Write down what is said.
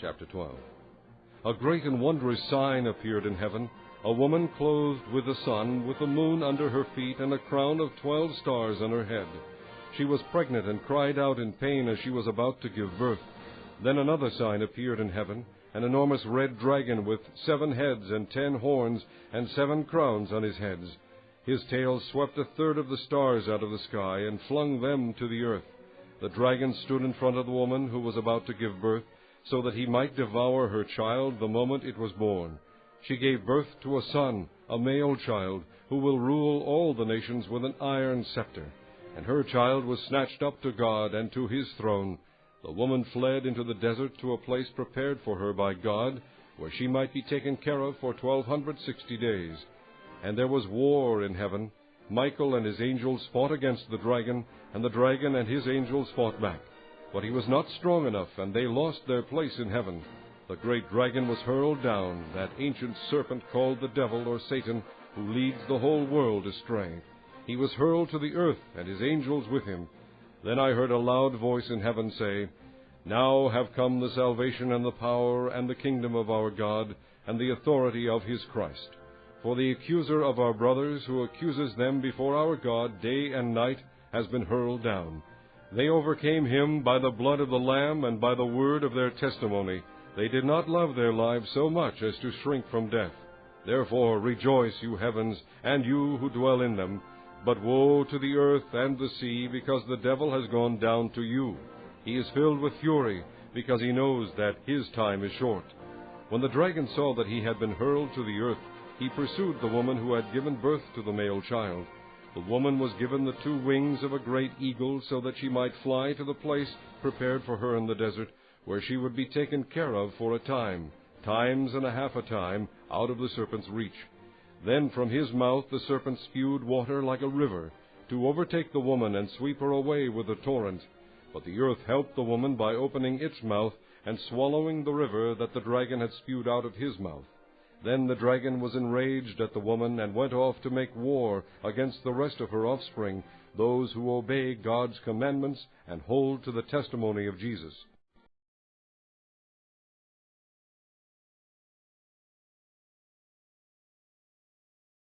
Chapter 12. A great and wondrous sign appeared in heaven, a woman clothed with the sun, with the moon under her feet, and a crown of 12 stars on her head. She was pregnant and cried out in pain as she was about to give birth. Then another sign appeared in heaven, an enormous red dragon with 7 heads and 10 horns and 7 crowns on his heads. His tail swept a third of the stars out of the sky and flung them to the earth. The dragon stood in front of the woman who was about to give birth, so that he might devour her child the moment it was born. She gave birth to a son, a male child, who will rule all the nations with an iron scepter. And her child was snatched up to God and to his throne. The woman fled into the desert to a place prepared for her by God, where she might be taken care of for 1260 days. And there was war in heaven. Michael and his angels fought against the dragon, and the dragon and his angels fought back. But he was not strong enough, and they lost their place in heaven. The great dragon was hurled down, that ancient serpent called the devil or Satan, who leads the whole world astray. He was hurled to the earth, and his angels with him. Then I heard a loud voice in heaven say, "Now have come the salvation and the power and the kingdom of our God, and the authority of his Christ. For the accuser of our brothers, who accuses them before our God day and night, has been hurled down. They overcame him by the blood of the Lamb and by the word of their testimony. They did not love their lives so much as to shrink from death. Therefore rejoice, you heavens, and you who dwell in them. But woe to the earth and the sea, because the devil has gone down to you. He is filled with fury, because he knows that his time is short." When the dragon saw that he had been hurled to the earth, he pursued the woman who had given birth to the male child. The woman was given the 2 wings of a great eagle, so that she might fly to the place prepared for her in the desert, where she would be taken care of for a time, times and a half a time, out of the serpent's reach. Then from his mouth the serpent spewed water like a river, to overtake the woman and sweep her away with a torrent. But the earth helped the woman by opening its mouth and swallowing the river that the dragon had spewed out of his mouth. Then the dragon was enraged at the woman and went off to make war against the rest of her offspring, those who obey God's commandments and hold to the testimony of Jesus.